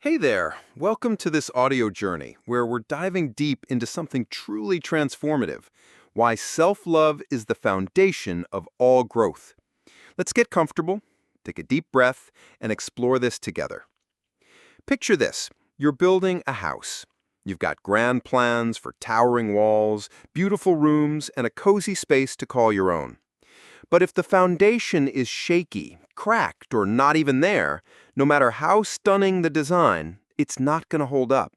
Hey there! Welcome to this audio journey where we're diving deep into something truly transformative, why self-love is the foundation of all growth. Let's get comfortable, take a deep breath, and explore this together. Picture this. You're building a house. You've got grand plans for towering walls, beautiful rooms, and a cozy space to call your own. But if the foundation is shaky, cracked, or not even there, no matter how stunning the design, it's not going to hold up.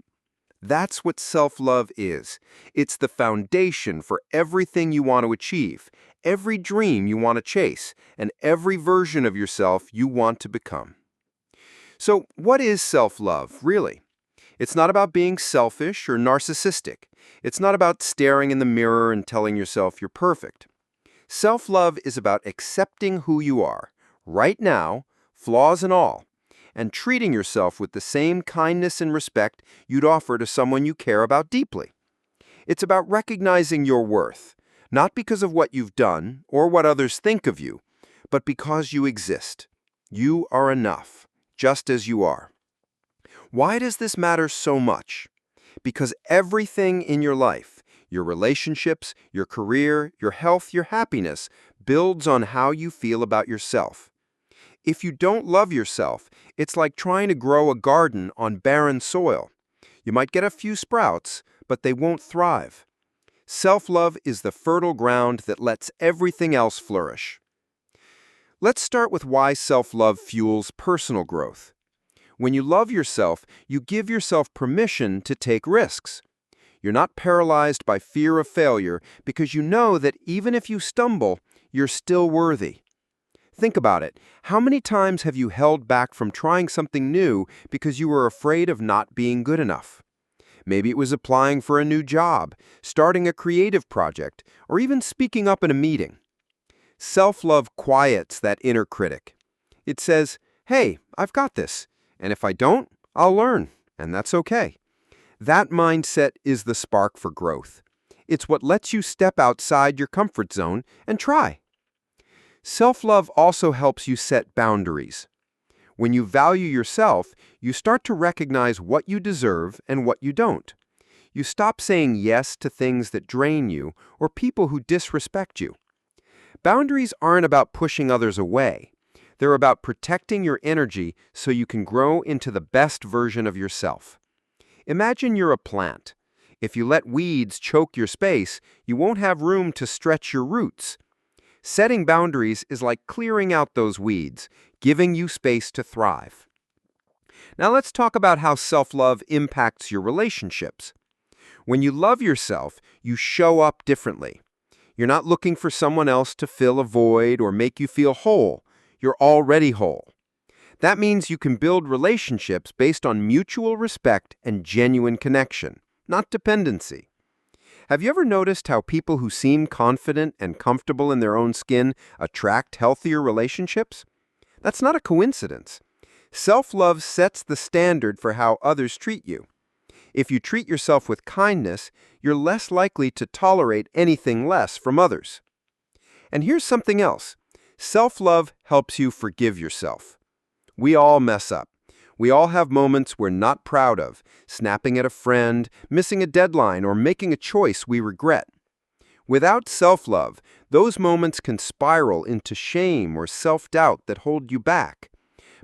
That's what self-love is. It's the foundation for everything you want to achieve, every dream you want to chase, and every version of yourself you want to become. So, what is self-love, really? It's not about being selfish or narcissistic. It's not about staring in the mirror and telling yourself you're perfect. Self-love is about accepting who you are, right now, flaws and all, and treating yourself with the same kindness and respect you'd offer to someone you care about deeply. It's about recognizing your worth, not because of what you've done or what others think of you, but because you exist. You are enough, just as you are. Why does this matter so much? Because everything in your life, your relationships, your career, your health, your happiness, builds on how you feel about yourself. If you don't love yourself, it's like trying to grow a garden on barren soil. You might get a few sprouts, but they won't thrive. Self-love is the fertile ground that lets everything else flourish. Let's start with why self-love fuels personal growth. When you love yourself, you give yourself permission to take risks. You're not paralyzed by fear of failure because you know that even if you stumble, you're still worthy. Think about it. How many times have you held back from trying something new because you were afraid of not being good enough? Maybe it was applying for a new job, starting a creative project, or even speaking up in a meeting. Self-love quiets that inner critic. It says, "Hey, I've got this, and if I don't, I'll learn, and that's okay." That mindset is the spark for growth. It's what lets you step outside your comfort zone and try. Self-love also helps you set boundaries. When you value yourself, you start to recognize what you deserve and what you don't. You stop saying yes to things that drain you or people who disrespect you. Boundaries aren't about pushing others away. They're about protecting your energy so you can grow into the best version of yourself. Imagine you're a plant. If you let weeds choke your space, you won't have room to stretch your roots. Setting boundaries is like clearing out those weeds, giving you space to thrive. Now let's talk about how self-love impacts your relationships. When you love yourself, you show up differently. You're not looking for someone else to fill a void or make you feel whole. You're already whole. That means you can build relationships based on mutual respect and genuine connection, not dependency. Have you ever noticed how people who seem confident and comfortable in their own skin attract healthier relationships? That's not a coincidence. Self-love sets the standard for how others treat you. If you treat yourself with kindness, you're less likely to tolerate anything less from others. And here's something else. Self-love helps you forgive yourself. We all mess up. We all have moments we're not proud of, snapping at a friend, missing a deadline, or making a choice we regret. Without self-love, those moments can spiral into shame or self-doubt that hold you back.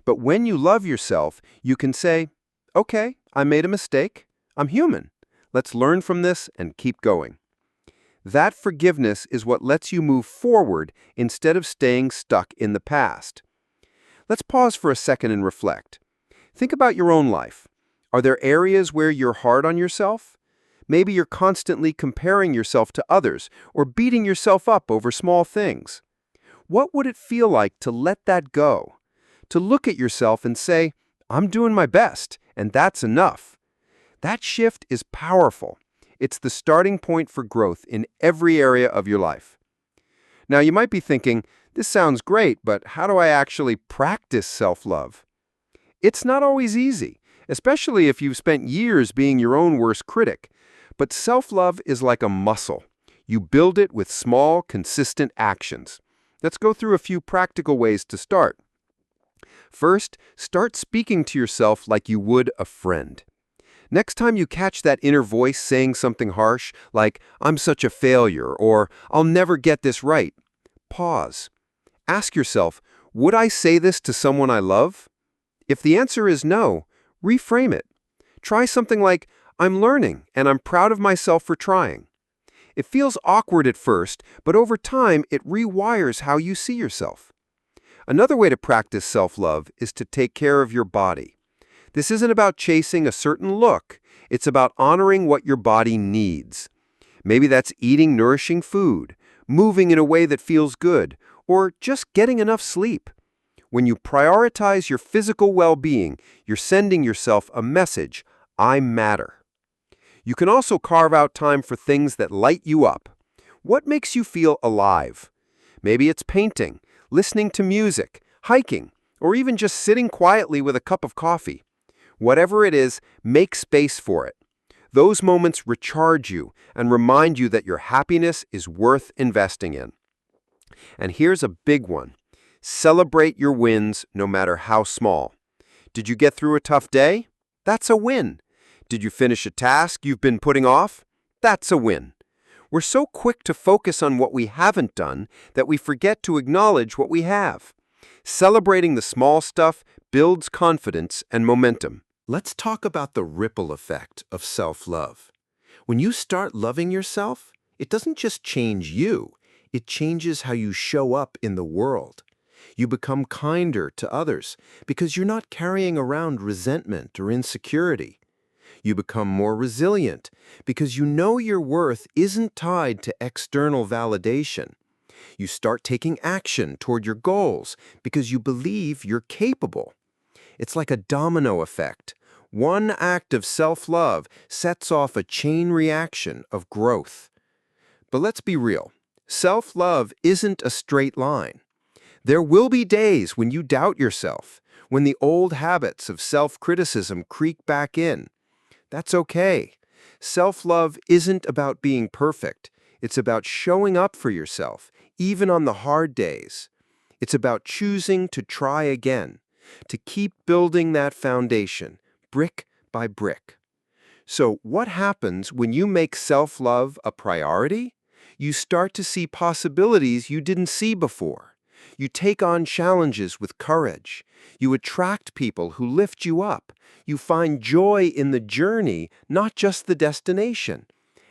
But when you love yourself, you can say, "Okay, I made a mistake. I'm human. Let's learn from this and keep going." That forgiveness is what lets you move forward instead of staying stuck in the past. Let's pause for a second and reflect. Think about your own life. Are there areas where you're hard on yourself? Maybe you're constantly comparing yourself to others or beating yourself up over small things. What would it feel like to let that go? To look at yourself and say, "I'm doing my best, and that's enough." That shift is powerful. It's the starting point for growth in every area of your life. Now, you might be thinking, this sounds great, but how do I actually practice self-love? It's not always easy, especially if you've spent years being your own worst critic. But self-love is like a muscle. You build it with small, consistent actions. Let's go through a few practical ways to start. First, start speaking to yourself like you would a friend. Next time you catch that inner voice saying something harsh, like, I'm such a failure, or I'll never get this right, pause. Ask yourself, would I say this to someone I love? If the answer is no, reframe it. Try something like, I'm learning and I'm proud of myself for trying. It feels awkward at first, but over time it rewires how you see yourself. Another way to practice self-love is to take care of your body. This isn't about chasing a certain look. It's about honoring what your body needs. Maybe that's eating nourishing food, moving in a way that feels good, or just getting enough sleep. When you prioritize your physical well-being, you're sending yourself a message, I matter. You can also carve out time for things that light you up. What makes you feel alive? Maybe it's painting, listening to music, hiking, or even just sitting quietly with a cup of coffee. Whatever it is, make space for it. Those moments recharge you and remind you that your happiness is worth investing in. And here's a big one. Celebrate your wins no matter how small. Did you get through a tough day? That's a win. Did you finish a task you've been putting off? That's a win. We're so quick to focus on what we haven't done that we forget to acknowledge what we have. Celebrating the small stuff builds confidence and momentum. Let's talk about the ripple effect of self-love. When you start loving yourself, it doesn't just change you, it changes how you show up in the world. You become kinder to others because you're not carrying around resentment or insecurity. You become more resilient because you know your worth isn't tied to external validation. You start taking action toward your goals because you believe you're capable. It's like a domino effect. One act of self-love sets off a chain reaction of growth. But let's be real. Self-love isn't a straight line. There will be days when you doubt yourself, when the old habits of self-criticism creep back in. That's okay. Self-love isn't about being perfect. It's about showing up for yourself, even on the hard days. It's about choosing to try again, to keep building that foundation, brick by brick. So what happens when you make self-love a priority? You start to see possibilities you didn't see before. You take on challenges with courage. You attract people who lift you up. You find joy in the journey, not just the destination.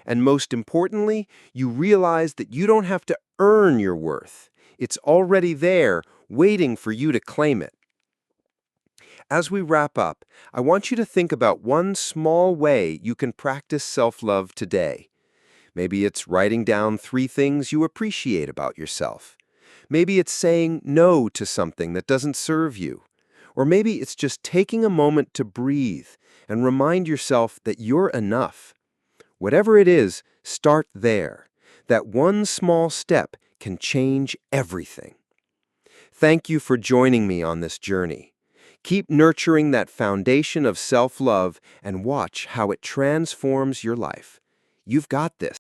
And most importantly, you realize that you don't have to earn your worth. It's already there, waiting for you to claim it. As we wrap up, I want you to think about one small way you can practice self-love today. Maybe it's writing down 3 things you appreciate about yourself. Maybe it's saying no to something that doesn't serve you. Or maybe it's just taking a moment to breathe and remind yourself that you're enough. Whatever it is, start there. That one small step can change everything. Thank you for joining me on this journey. Keep nurturing that foundation of self-love and watch how it transforms your life. You've got this.